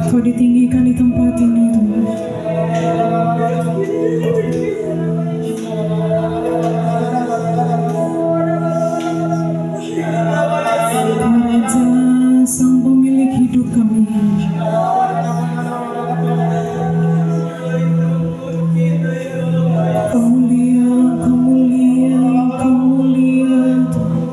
Kau ditinggikan di tempat ini, Tuhan. Raja, Sang Pemilik hidup kami. Kau mulia, Kau mulia, Kau mulia, Tuhan.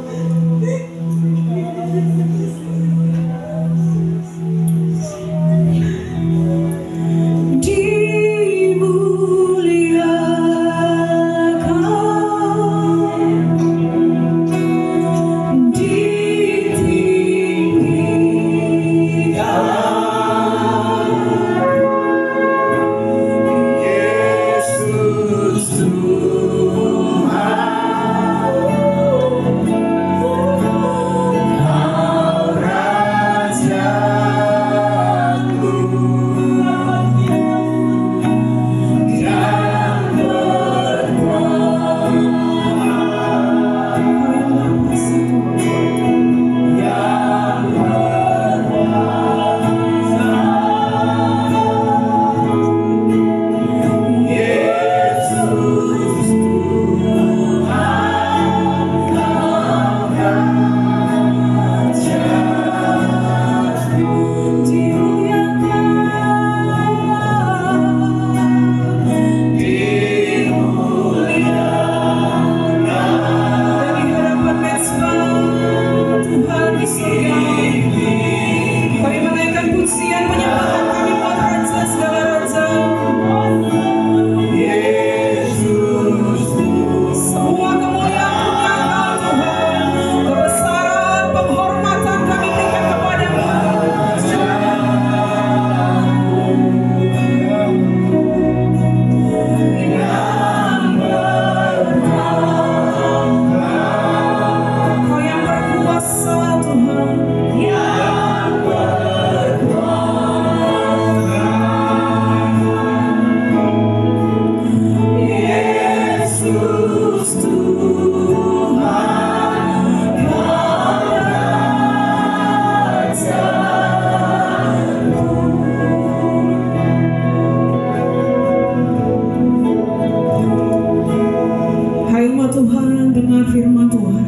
Tuhan, dengar firman Tuhan.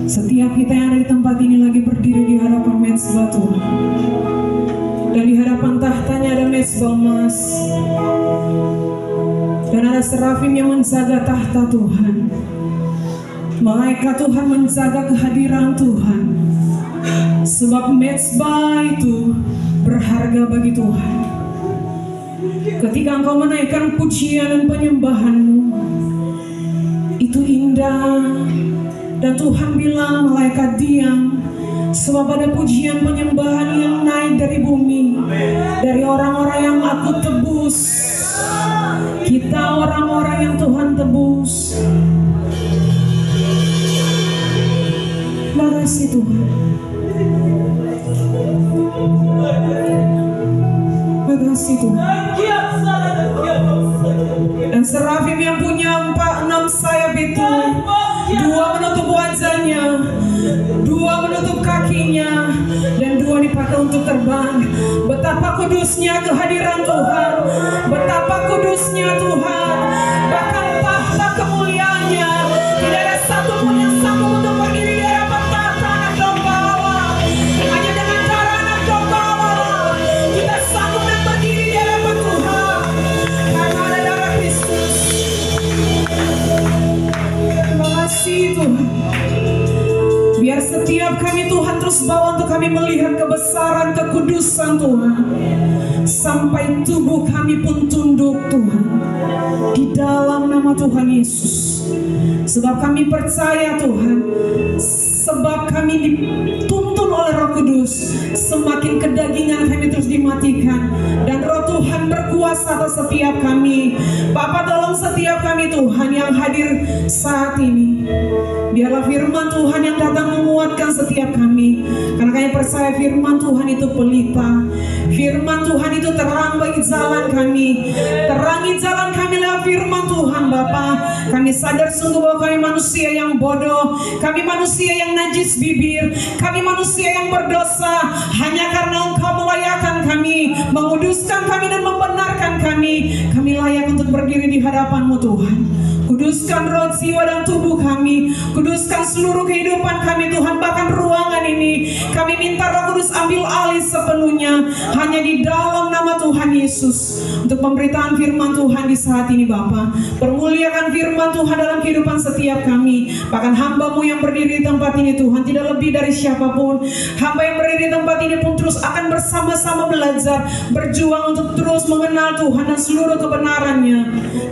Setiap kita yang ada di tempat ini lagi berdiri di hadapan mezbah Tuhan. Dan di hadapan tahtanya ada mezbah emas. Dan ada serafim yang menjaga tahta Tuhan. Malaikat Tuhan menjaga kehadiran Tuhan. Sebab mezbah itu berharga bagi Tuhan. Ketika engkau menaikkan pujian dan penyembahanmu, itu indah. Dan Tuhan bilang, malaikat diam, sebab ada pujian penyembahan yang naik dari bumi, dari orang-orang yang aku tebus. Kita orang-orang yang Tuhan tebus. Makasih Tuhan. Makasih Tuhan. Dan serafim yang punya 6 sayap itu, 2 menutup wajahnya, 2 menutup kakinya, dan 2 dipakai untuk terbang. Betapa kudusnya kehadiran Tuhan, betapa kudusnya Tuhan. Bahkan tahta kemuliaannya, tidak ada satu pun yang sanggup untuk berdiri di hadapan tahta anak domba Allah. Hanya dengan darah anak domba Allah kita sanggup dan berdiri di hadapan Tuhan, karena ada darah Kristus. Terima kasih Tuhan. Biar setiap kami Tuhan terus bawa untuk kami melihat kebesaran kekudusan Tuhan, sampai tubuh kami pun tunduk Tuhan, di dalam nama Tuhan Yesus. Sebab kami percaya Tuhan, sebab kami dituntun oleh Roh Kudus, semakin kedagingan kami terus dimatikan, dan Roh Tuhan berkuasa atas setiap kami. Bapa, tolong setiap kami Tuhan yang hadir saat ini. Biarlah firman Tuhan yang datang menguatkan setiap kami. Karena kami percaya firman Tuhan itu pelita. Firman Tuhan itu terang bagi jalan kami. Terangi jalan kami lewat firman Tuhan Bapa. Kami sadar sungguh bahwa kami manusia yang bodoh. Kami manusia yang najis bibir. Kami manusia yang berdosa. Hanya karena Engkau melayakkan kami, menguduskan kami dan membenarkan kami. Kami layak untuk berdiri di hadapan-Mu Tuhan. Kuduskan roh, jiwa dan tubuh kami. Kuduskan seluruh kehidupan kami Tuhan. Bahkan ruangan ini kami minta Roh Kudus ambil alih sepenuhnya. Hanya di dalam nama Tuhan Yesus. Untuk pemberitaan firman Tuhan di saat ini Bapa. Permuliakan firman Tuhan dalam kehidupan setiap kami. Bahkan hamba-Mu yang berdiri di tempat ini Tuhan, tidak lebih dari siapapun. Hamba yang berdiri di tempat ini pun terus akan bersama-sama belajar, berjuang untuk terus mengenal Tuhan dan seluruh kebenarannya.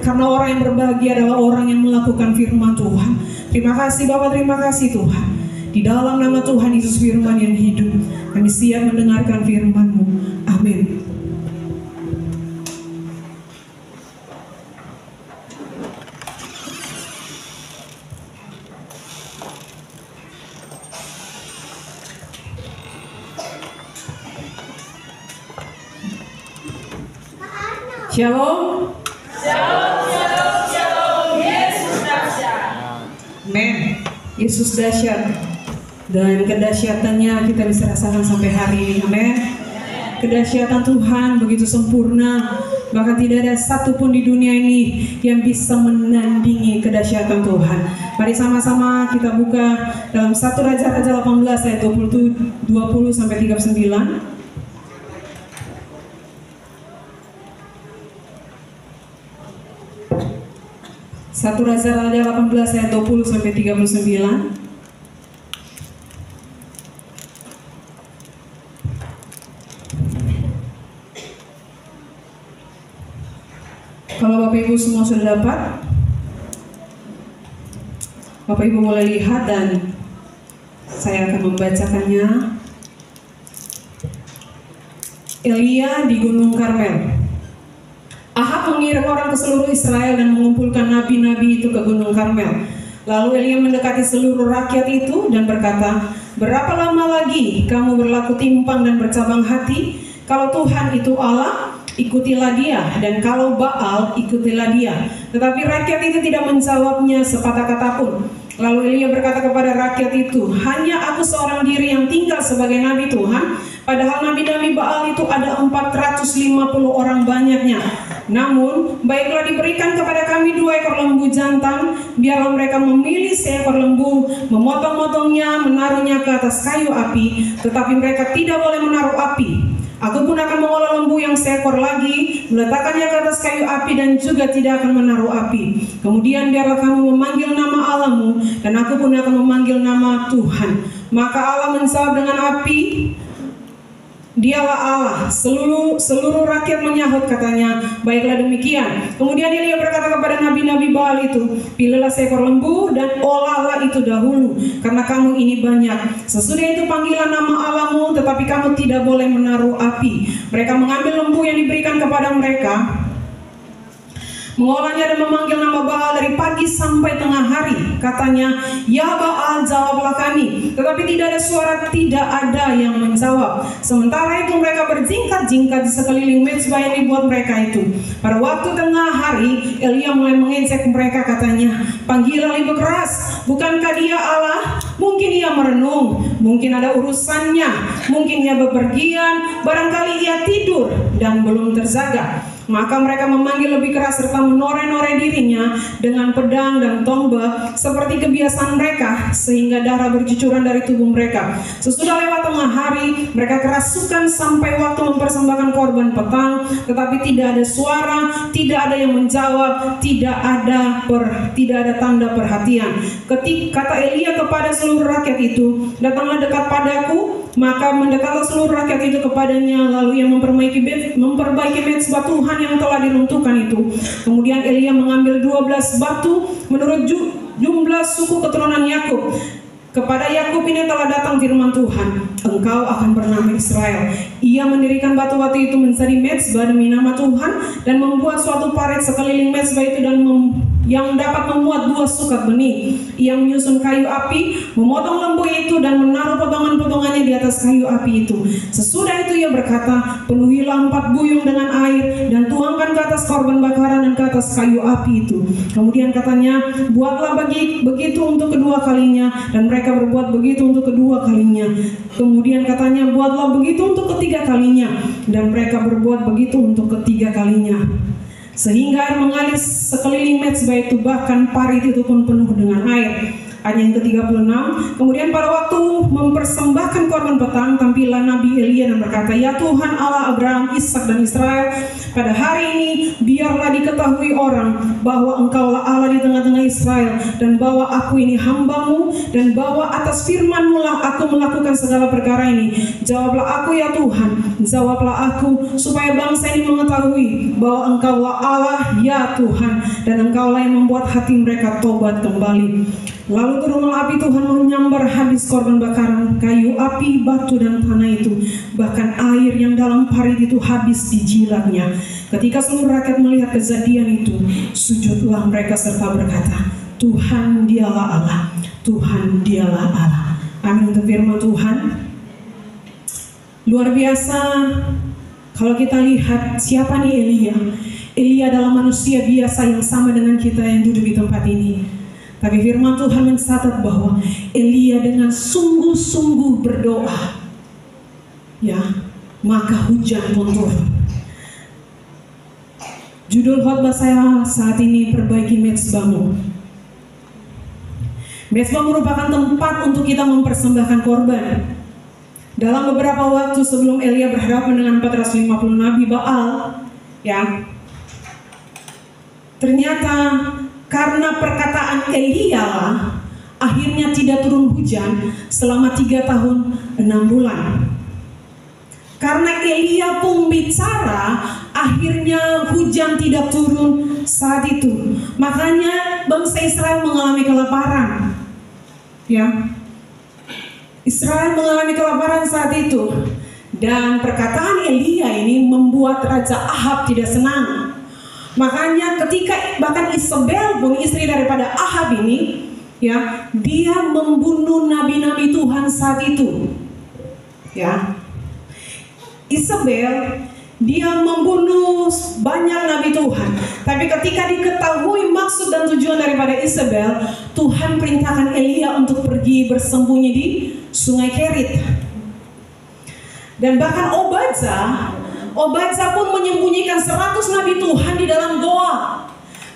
Karena orang yang berbahagia adalah orang yang melakukan firman Tuhan. Terima kasih Bapak, terima kasih Tuhan. Di dalam nama Tuhan Yesus firman yang hidup, kami siap mendengarkan firman-Mu. Amin. Shalom. Yesus dahsyat. Amen. Yesus dahsyat. Dan kedahsyatannya kita bisa rasakan sampai hari ini. Amen. Kedahsyatan Tuhan begitu sempurna. Bahkan tidak ada satupun di dunia ini yang bisa menandingi kedahsyatan Tuhan. Mari sama-sama kita buka dalam 1 Raja-Raja 18 ayat 20 sampai 39. 1 Raja-Raja 18 ayat 20 sampai 39. Kalau Bapak Ibu semua sudah dapat, Bapak Ibu boleh lihat dan saya akan membacakannya. Elia di Gunung Karmel. Ahab mengirim orang ke seluruh Israel dan mengumpulkan nabi-nabi itu ke Gunung Karmel. Lalu Elia mendekati seluruh rakyat itu dan berkata, "Berapa lama lagi kamu berlaku timpang dan bercabang hati? Kalau Tuhan itu Allah, ikutilah dia, dan kalau Baal, ikutilah dia." Tetapi rakyat itu tidak menjawabnya sepatah kata pun. Lalu Elia berkata kepada rakyat itu, "Hanya aku seorang diri yang tinggal sebagai nabi Tuhan, padahal nabi-nabi Baal itu ada 450 orang banyaknya. Namun, baiklah diberikan kepada kami 2 ekor lembu jantan, biarlah mereka memilih seekor lembu, memotong-motongnya, menaruhnya ke atas kayu api, tetapi mereka tidak boleh menaruh api. Aku pun akan mengolah lembu yang seekor lagi, meletakkannya ke atas kayu api dan juga tidak akan menaruh api. Kemudian biarlah kamu memanggil nama Allahmu, dan aku pun akan memanggil nama Tuhan." Maka Allah menjawab dengan api, "Dialah Allah." Seluruh rakyat menyahut, katanya, "Baiklah demikian." Kemudian Elia berkata kepada nabi-nabi Baal itu, "Pilihlah seekor lembu dan olahlah itu dahulu, karena kamu ini banyak. Sesudah itu panggilah nama Allahmu, tetapi kamu tidak boleh menaruh api." Mereka mengambil lembu yang diberikan kepada mereka, mengolahnya dan memanggil nama Baal dari pagi sampai tengah hari. Katanya, "Ya Baal, jawablah kami." Tetapi tidak ada suara, tidak ada yang menjawab. Sementara itu mereka berjingkat-jingkat di sekeliling mezbah yang dibuat mereka itu. Pada waktu tengah hari, Elia mulai mengejek mereka, katanya, "Panggillah lebih keras. Bukankah dia Allah? Mungkin ia merenung, mungkin ada urusannya, mungkin ia bepergian, barangkali ia tidur dan belum terjaga." Maka mereka memanggil lebih keras serta menoreh-noreh dirinya dengan pedang dan tombak seperti kebiasaan mereka, sehingga darah bercucuran dari tubuh mereka. Sesudah lewat tengah hari, mereka kerasukan sampai waktu mempersembahkan korban petang, tetapi tidak ada suara, tidak ada yang menjawab, tidak ada tanda perhatian. Kata Elia kepada seluruh rakyat itu, "Datanglah dekat padaku." Maka mendekatlah seluruh rakyat itu kepadanya, lalu ia memperbaiki mezbah Tuhan yang telah diruntuhkan itu. Kemudian Elia mengambil 12 batu menurut jumlah suku keturunan Yakub. Kepada Yakub ini telah datang firman Tuhan, engkau akan bernama Israel. Ia mendirikan batu-batu itu menjadi mezbah demi nama Tuhan, dan membuat suatu parit sekeliling mezbah itu yang dapat memuat 2 sukat benih. Ia menyusun kayu api, memotong lembu itu dan menaruh potongan-potongannya di atas kayu api itu. Sesudah itu ia berkata, penuhilah 4 buyung dengan air dan tuangkan ke atas korban bakaran dan ke atas kayu api itu. Kemudian katanya, buatlah begitu untuk kedua kalinya, dan mereka berbuat begitu untuk kedua kalinya. Kemudian katanya, buatlah begitu untuk ketiga kalinya, dan mereka berbuat begitu untuk ketiga kalinya. Sehingga air mengalir sekeliling mezbah itu, bahkan parit itu pun penuh dengan air. Ayat yang ke-36, kemudian pada waktu mempersembahkan korban petang, tampillah Nabi Elia dan berkata, ya Tuhan Allah Abraham, Ishak dan Israel, pada hari ini biarlah diketahui orang bahwa engkaulah Allah di tengah-tengah Israel, dan bahwa aku ini hambamu, dan bahwa atas firman-Mu lah aku melakukan segala perkara ini. Jawablah aku ya Tuhan, jawablah aku, supaya bangsa ini mengetahui bahwa engkaulah Allah ya Tuhan, dan engkaulah yang membuat hati mereka tobat kembali. Lalu turunlah api Tuhan menyambar habis korban bakaran, kayu api, batu dan tanah itu. Bahkan air yang dalam parit itu habis dijilatnya. Ketika seluruh rakyat melihat kejadian itu, sujudlah mereka serta berkata, Tuhan dialah Allah, Tuhan dialah Allah. Amin untuk firman Tuhan. Luar biasa kalau kita lihat siapa nih Elia. Elia adalah manusia biasa yang sama dengan kita yang duduk di tempat ini. Tapi firman Tuhan mencatat bahwa Elia dengan sungguh-sungguh berdoa, ya, maka hujan pun turun. Judul khotbah saya saat ini, perbaiki mezbahmu. Mezbah merupakan tempat untuk kita mempersembahkan korban. Dalam beberapa waktu sebelum Elia berhadapan dengan 450 nabi Baal, ya, ternyata karena perkataan Elia akhirnya tidak turun hujan selama 3 tahun 6 bulan. Karena Elia pun bicara, akhirnya hujan tidak turun saat itu. Makanya bangsa Israel mengalami kelaparan. Ya, Israel mengalami kelaparan saat itu. Dan perkataan Elia ini membuat Raja Ahab tidak senang. Makanya ketika bahkan Isabel pun istri daripada Ahab ini, ya, dia membunuh nabi-nabi Tuhan saat itu. Ya, Isabel dia membunuh banyak nabi Tuhan. Tapi ketika diketahui maksud dan tujuan daripada Isabel, Tuhan perintahkan Elia untuk pergi bersembunyi di Sungai Kerit. Dan bahkan Obadza pun menyembunyikan 100 nabi Tuhan di dalam goa.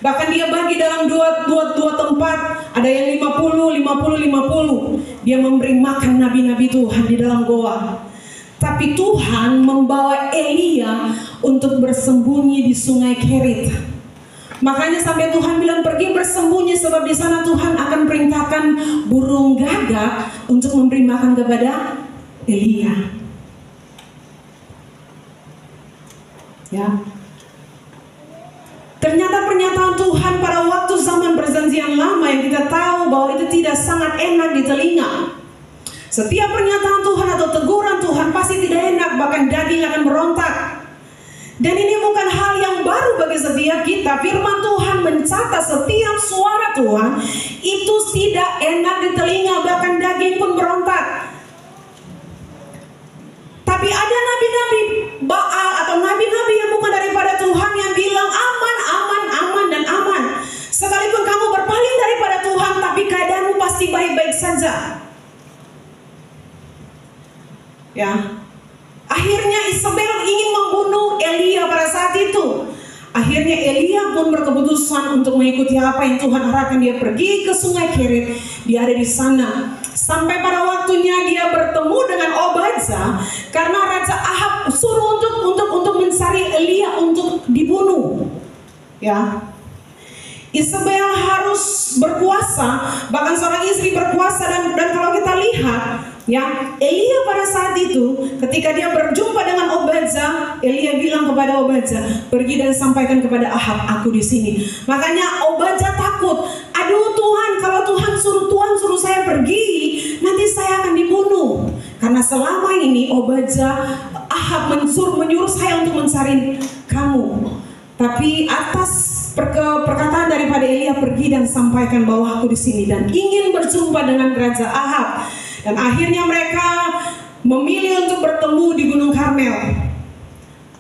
Bahkan dia bagi dalam dua tempat, ada yang 50. Dia memberi makan nabi-nabi Tuhan di dalam goa. Tapi Tuhan membawa Elia untuk bersembunyi di Sungai Kerit. Makanya sampai Tuhan bilang pergi bersembunyi, sebab di sana Tuhan akan perintahkan burung gagak untuk memberi makan kepada Elia. Ya, ternyata pernyataan Tuhan pada waktu zaman perjanjian lama yang kita tahu bahwa itu tidak sangat enak di telinga. Setiap pernyataan Tuhan atau teguran Tuhan pasti tidak enak, bahkan daging akan berontak. Dan ini bukan hal yang baru bagi setiap kita. Firman Tuhan mencatat setiap suara Tuhan itu tidak enak di telinga, bahkan daging pun berontak. Tapi ada nabi-nabi Baal atau nabi-nabi yang bukan daripada Tuhan yang bilang aman, aman, aman, dan aman. Sekalipun kamu berpaling daripada Tuhan, tapi keadaanmu pasti baik-baik saja. Ya, akhirnya Isabel ingin membunuh Elia pada saat itu. Akhirnya Elia pun berkeputusan untuk mengikuti apa yang Tuhan arahkan. Dia pergi ke Sungai Kerit. Dia ada di sana. Sampai pada waktunya dia bertemu dengan Obadza, karena Raja Ahab suruh untuk mencari Elia untuk dibunuh. Ya, Isabel harus berkuasa, bahkan seorang istri berkuasa, dan kalau kita lihat, ya, Elia pada saat itu ketika dia berjumpa dengan Obadza, Elia bilang kepada Obadza, pergi dan sampaikan kepada Ahab, aku di sini. Makanya Obadza takut. Aduh Tuhan, kalau Tuhan Tuhan suruh saya pergi, nanti saya akan dibunuh. Karena selama ini Ahab menyuruh saya untuk mencari kamu. Tapi atas perkataan daripada Elia, pergi dan sampaikan bahwa aku di sini dan ingin berjumpa dengan Raja Ahab. Dan akhirnya mereka memilih untuk bertemu di Gunung Karmel.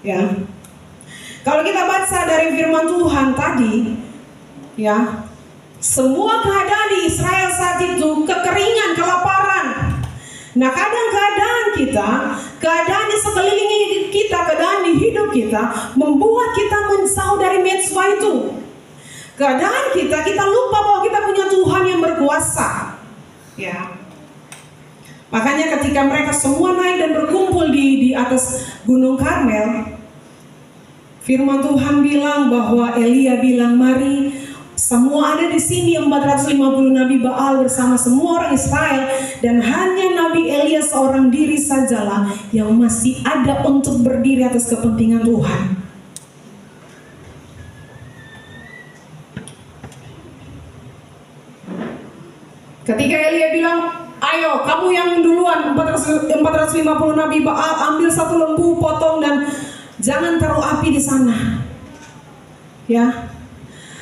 Ya. Kalau kita baca dari firman Tuhan tadi, ya, semua keadaan di Israel saat itu kekeringan, kelaparan. Nah, kadang keadaan di sekeliling kita, keadaan di hidup kita membuat kita menjauh dari Mezbah itu. Keadaan kita lupa bahwa kita punya Tuhan yang berkuasa. Ya. Makanya ketika mereka semua naik dan berkumpul di atas Gunung Karmel, firman Tuhan bilang bahwa Elia bilang, mari semua ada di sini 450 nabi Baal bersama semua orang Israel, dan hanya Nabi Elia seorang diri sajalah yang masih ada untuk berdiri atas kepentingan Tuhan. Ketika Elia bilang, ayo kamu yang duluan 450 nabi Baal, ambil satu lembu, potong dan jangan taruh api di sana. Ya.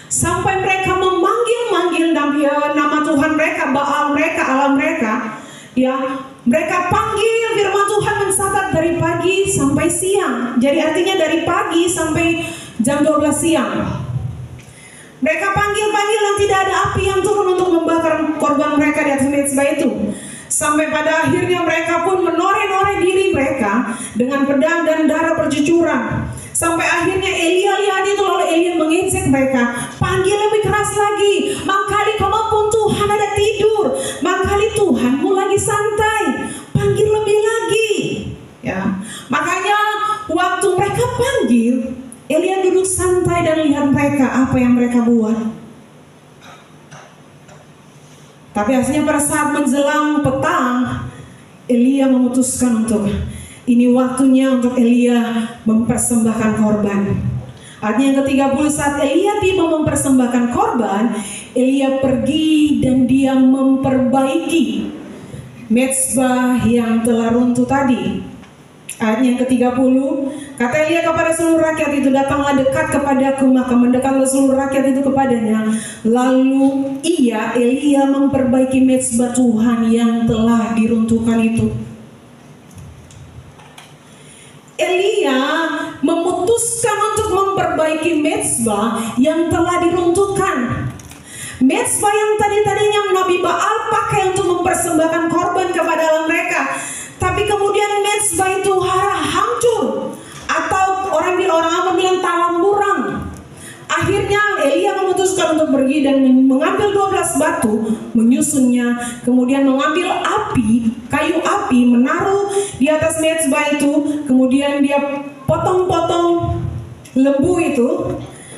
Sampai mereka memanggil nama Tuhan mereka, Baal mereka, Allah mereka, ya, mereka panggil firman Tuhan mencatat dari pagi sampai siang. Jadi artinya dari pagi sampai jam 12 siang. Mereka panggil dan tidak ada api yang turun untuk membakar korban mereka di atas mezbah itu. Sampai pada akhirnya mereka pun menoreh-noreh diri mereka dengan pedang dan darah bercucuran. Sampai akhirnya Elia lihat itu, lalu Elia mengejek mereka, panggil lebih keras lagi. Mangkali kamu pun Tuhan ada tidur, mangkali Tuhanmu lagi santai, panggil lebih lagi. Ya, makanya waktu mereka panggil, Elia duduk santai dan lihat mereka apa yang mereka buat. Tapi hasilnya pada saat menjelang petang, Elia memutuskan untuk ini waktunya untuk Elia mempersembahkan korban. Artinya yang ke-30 saat Elia tiba mempersembahkan korban, Elia pergi dan dia memperbaiki mezbah yang telah runtuh tadi. Ayat yang ke-30, kata Elia kepada seluruh rakyat itu, datanglah dekat kepadaku, maka mendekatlah seluruh rakyat itu kepadanya. Lalu Elia memperbaiki mezbah Tuhan yang telah diruntuhkan itu. Elia memutuskan untuk memperbaiki mezbah yang telah diruntuhkan. Mezbah yang tadinya Nabi Baal pakai untuk mempersembahkan korban kepada Allah mereka, tapi kemudian mezbah itu hancur, atau orang bilang talamburang. Akhirnya Elia memutuskan untuk pergi dan mengambil 12 batu, menyusunnya, kemudian mengambil kayu api, menaruh di atas mezbah itu, kemudian dia potong-potong lembu itu,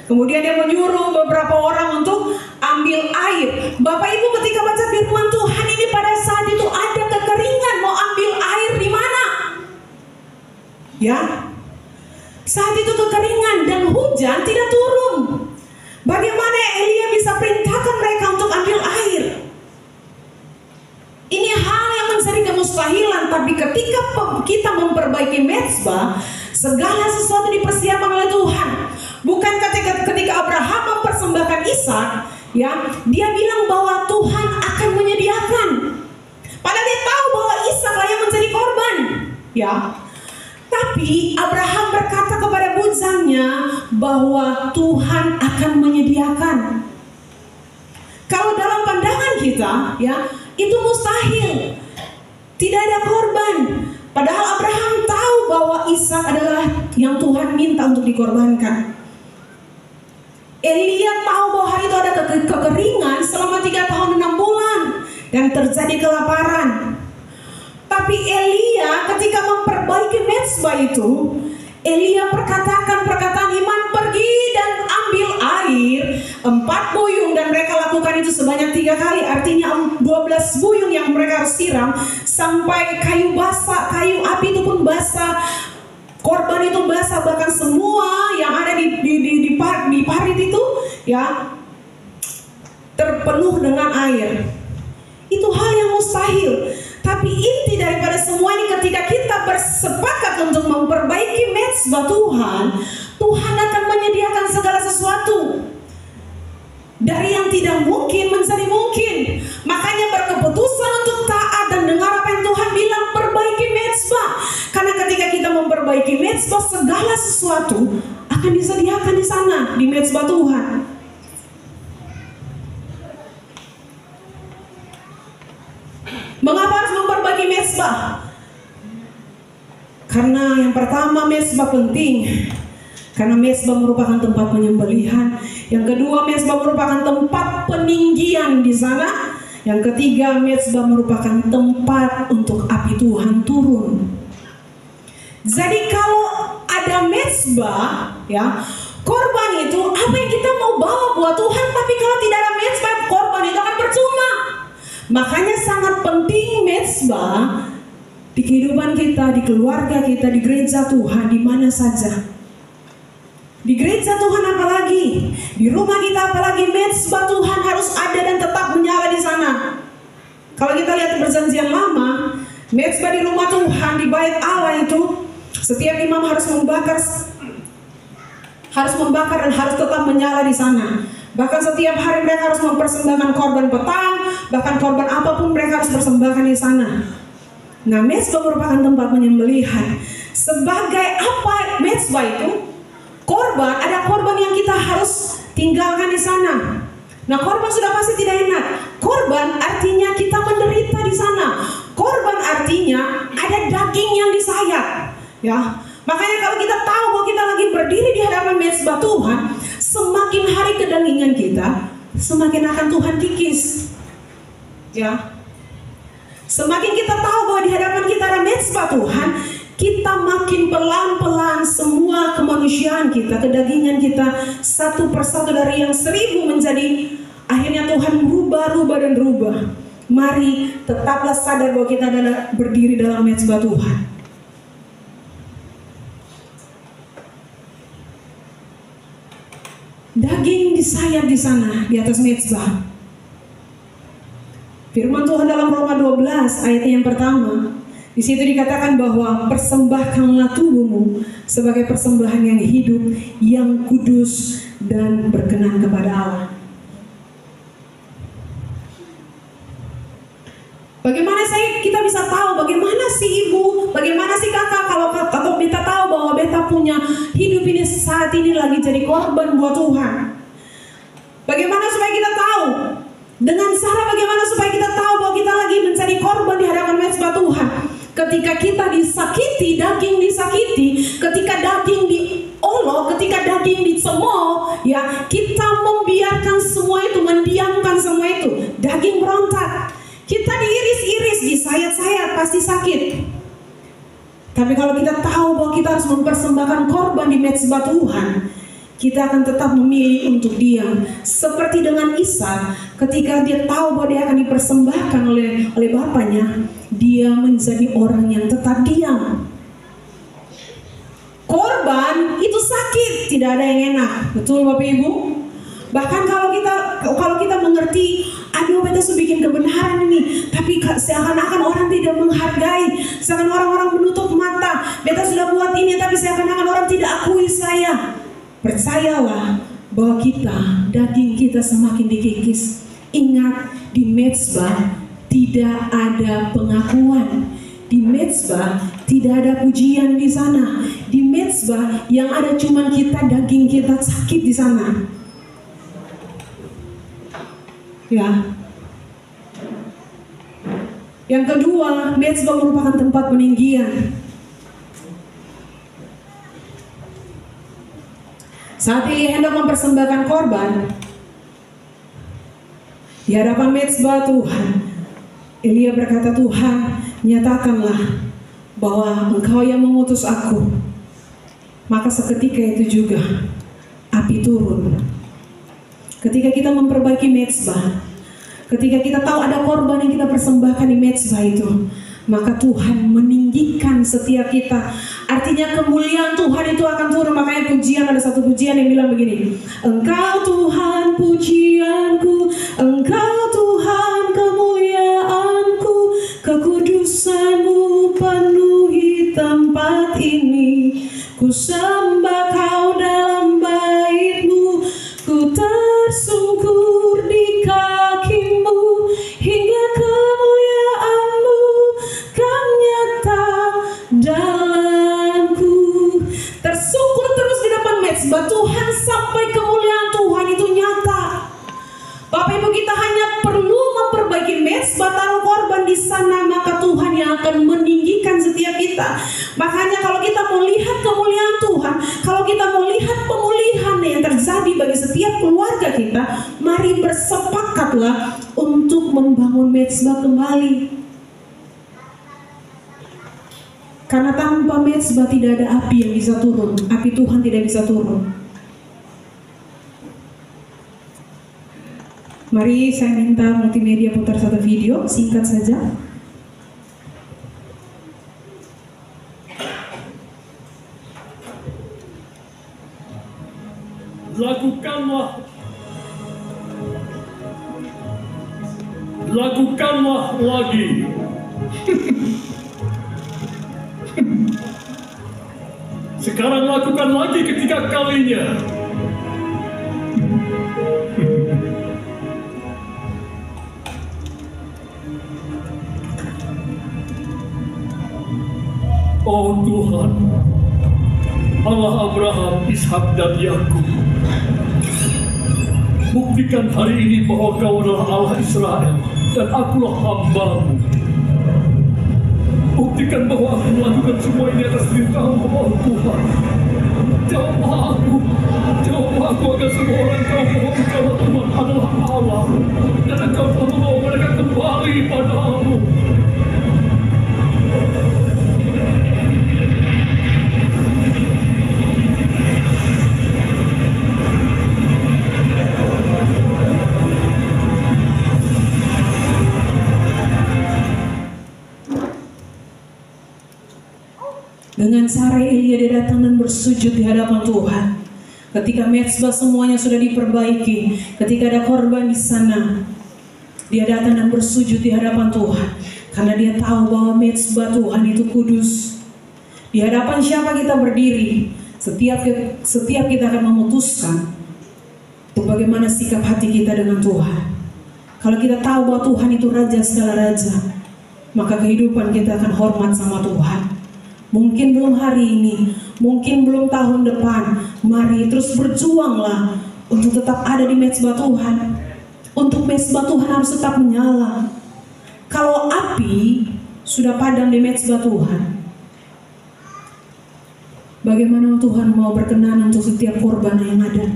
kemudian dia menyuruh beberapa orang untuk ambil air. Bapak Ibu ketika baca firman Tuhan ini, pada saat itu ada kekeringan, mau ambil air di mana? Ya, saat itu kekeringan dan hujan tidak turun. Bagaimana Elia bisa perintahkan mereka untuk ambil air? Ini hal yang menjadi kemustahilan. Tapi ketika kita memperbaiki mezbah, segala sesuatu dipersiapkan oleh Tuhan. Bukan ketika Abraham mempersembahkan Ishak, ya, dia bilang bahwa Tuhan akan menyediakan. Padahal dia tahu bahwa Ishak lah yang menjadi korban, ya. Tapi Abraham berkata kepada bujangnya bahwa Tuhan akan menyediakan. Kalau dalam pandangan kita, ya, itu mustahil, tidak ada korban. Padahal Abraham tahu bahwa Ishak adalah yang Tuhan minta untuk dikorbankan. Elia tahu bahwa hari itu ada kekeringan selama 3 tahun 6 bulan dan terjadi kelaparan. Tapi Elia ketika memperbaiki mezbah itu, Elia perkatakan perkataan iman, pergi dan ambil air 4 buyung, dan mereka lakukan itu sebanyak 3 kali. Artinya 12 buyung yang mereka harus siram sampai kayu api itu pun basah, korban itu basah, bahkan semua yang ada di parit itu, ya, terpenuh dengan air. Itu hal yang mustahil. Tapi inti daripada semua ini, ketika kita bersepakat untuk memperbaiki mezbah Tuhan, Tuhan akan menyediakan segala sesuatu. Dari yang tidak mungkin menjadi mungkin. Makanya berkeputusan untuk taat dan dengar apa yang Tuhan bilang, perbaiki mezbah. Karena ketika kita memperbaiki mezbah, segala sesuatu akan disediakan di sana, di mezbah Tuhan. Mengapa harus memperbaiki mezbah? Karena yang pertama, mezbah penting. Karena mezbah merupakan tempat penyembelihan. Yang kedua, mezbah merupakan tempat peninggian di sana. Yang ketiga, mezbah merupakan tempat untuk api Tuhan turun. Jadi kalau ada mezbah, ya, korban itu apa yang kita mau bawa buat Tuhan. Tapi kalau tidak ada mezbah, korban itu akan percuma. Makanya sangat penting mezbah di kehidupan kita, di keluarga kita, di gereja Tuhan, di mana saja. Di gereja Tuhan apalagi, di rumah kita apalagi, mezbah Tuhan harus ada dan tetap menyala di sana. Kalau kita lihat perjanjian lama, mezbah di rumah Tuhan, di bait Allah itu, setiap imam harus membakar dan harus tetap menyala di sana. Bahkan setiap hari mereka harus mempersembahkan korban petang, bahkan korban apapun mereka harus persembahkan di sana. Nah, mezbah merupakan tempat penyembelihan. Sebagai apa mezbah itu? Korban, ada korban yang kita harus tinggalkan di sana. Nah, korban sudah pasti tidak enak. Korban artinya kita menderita di sana. Korban artinya ada daging yang disayat. Ya, makanya kalau kita tahu bahwa kita lagi berdiri di hadapan mezbah Tuhan, semakin hari kedagingan kita, semakin akan Tuhan kikis. Ya, semakin kita tahu bahwa di hadapan kita ada mezbah Tuhan, kita makin pelan-pelan semua kemanusiaan kita, kedagingan kita, satu persatu dari yang 1000 menjadi akhirnya Tuhan berubah dan berubah. Mari tetaplah sadar bahwa kita adalah berdiri dalam mezbah Tuhan. Daging disayat di sana, di atas mezbah. Firman Tuhan dalam Roma 12 ayat yang pertama, di situ dikatakan bahwa persembahkanlah tubuhmu sebagai persembahan yang hidup, yang kudus dan berkenan kepada Allah. Bagaimana kita bisa tahu, bagaimana si ibu, bagaimana si kakak kalau kita tahu bahwa beta punya hidup ini saat ini lagi jadi korban buat Tuhan? Bagaimana supaya kita tahu? Dengan cara bagaimana supaya kita tahu bahwa kita lagi menjadi korban di hadapan mezbah Tuhan? Ketika kita disakiti, daging disakiti, ketika daging diolok, ketika daging dicemooh, ya, kita membiarkan semua itu, mendiamkan semua itu, daging berontak. Kita diiris-iris, disayat-sayat, pasti sakit. Tapi kalau kita tahu bahwa kita harus mempersembahkan korban di mezbah Tuhan, kita akan tetap memilih untuk diam. Seperti dengan Isa, ketika dia tahu bahwa dia akan dipersembahkan oleh bapaknya, dia menjadi orang yang tetap diam. Korban itu sakit, tidak ada yang enak, betul Bapak Ibu? Bahkan kalau kita mengerti, aduh beta sudah bikin kebenaran ini, tapi seakan-akan orang tidak menghargai, seakan orang-orang menutup mata. Beta sudah buat ini, tapi seakan-akan orang tidak akui saya. Percayalah bahwa daging kita semakin dikikis. Ingat, di mezbah tidak ada pengakuan. Di mezbah tidak ada pujian di sana. Di mezbah yang ada cuma daging kita sakit di sana. Ya. Yang kedua, mezbah merupakan tempat peninggian. Saat Elia hendak mempersembahkan korban di hadapan mezbah Tuhan, Elia berkata, Tuhan, nyatakanlah bahwa Engkau yang mengutus aku. Maka seketika itu juga api turun. Ketika kita memperbaiki mezbah, ketika kita tahu ada korban yang kita persembahkan di mezbah itu, maka Tuhan meninggikan setiap kita. Artinya kemuliaan Tuhan itu akan turun. Makanya pujian, ada satu pujian yang bilang begini, Engkau Tuhan pujianku, Engkau Tuhan kemuliaan tempat ini. Ku sembah Kau dalam bait-Mu, ku tersungkur di kaki-Mu, hingga kemuliaan-Mu kan nyata dalamku. Tersungkur terus di depan mezbah Tuhan sampai kemuliaan Tuhan itu nyata. Bapak Ibu, kita hanya perlu memperbaiki mezbah, taruh korban di sana, maka Tuhan yang akan meninggikan setiap kita. Makanya kalau kita mau lihat kemuliaan Tuhan, kalau kita mau lihat pemulihan yang terjadi bagi setiap keluarga kita, mari bersepakatlah untuk membangun mezbah kembali. Karena tanpa mezbah tidak ada api yang bisa turun, api Tuhan tidak bisa turun. Mari saya minta multimedia putar satu video, singkat saja. Lakukanlah lagi. Sekarang lakukan lagi ketiga kalinya. Oh Tuhan, Allah Abraham, Ishak dan Yakub, buktikan hari ini bahwa Kau adalah Allah Israel dan akulah hamba-Mu. Buktikan bahwa aku melakukan semua ini atas perintah-Mu, oh Tuhan. Jawablah aku agar semua orang tahu bahwa Engkau Tuhan adalah Allah dan Engkau telah membawa mereka kembali padamu. Dengan cara Elia dia datang dan bersujud di hadapan Tuhan. Ketika mezbah semuanya sudah diperbaiki, ketika ada korban di sana, dia datang dan bersujud di hadapan Tuhan. Karena dia tahu bahwa mezbah Tuhan itu kudus. Di hadapan siapa kita berdiri? Setiap kita akan memutuskan untuk bagaimana sikap hati kita dengan Tuhan. Kalau kita tahu bahwa Tuhan itu Raja segala Raja, maka kehidupan kita akan hormat sama Tuhan. Mungkin belum hari ini, mungkin belum tahun depan, mari terus berjuanglah untuk tetap ada di mezbah Tuhan. Untuk mezbah Tuhan harus tetap menyala. Kalau api sudah padam di mezbah Tuhan, bagaimana Tuhan mau berkenan untuk setiap korban yang ada?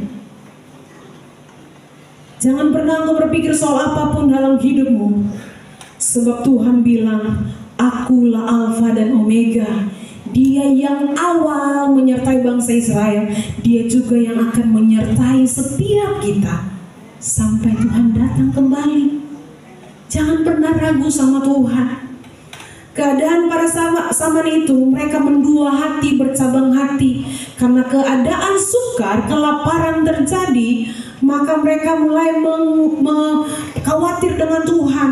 Jangan pernah engkau berpikir soal apapun dalam hidupmu, sebab Tuhan bilang, Akulah Alfa dan Omega. Dia yang awal menyertai bangsa Israel, Dia juga yang akan menyertai setiap kita sampai Tuhan datang kembali. Jangan pernah ragu sama Tuhan. Keadaan pada zaman itu, mereka mendua hati, bercabang hati. Karena keadaan sukar, kelaparan terjadi, maka mereka mulai khawatir dengan Tuhan,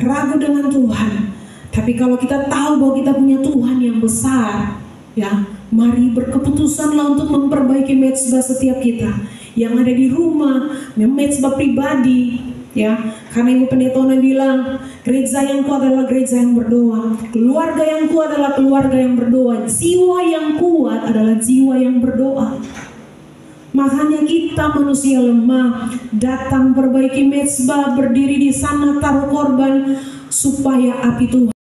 ragu dengan Tuhan. Tapi kalau kita tahu bahwa kita punya Tuhan yang besar, ya, mari berkeputusanlah untuk memperbaiki mezbah setiap kita yang ada di rumah, mezbah pribadi, ya. Karena Ibu Pendetona bilang, gereja yang kuat adalah gereja yang berdoa, keluarga yang kuat adalah keluarga yang berdoa, jiwa yang kuat adalah jiwa yang berdoa. Makanya kita manusia lemah datang perbaiki mezbah, berdiri di sana, taruh korban supaya api Tuhan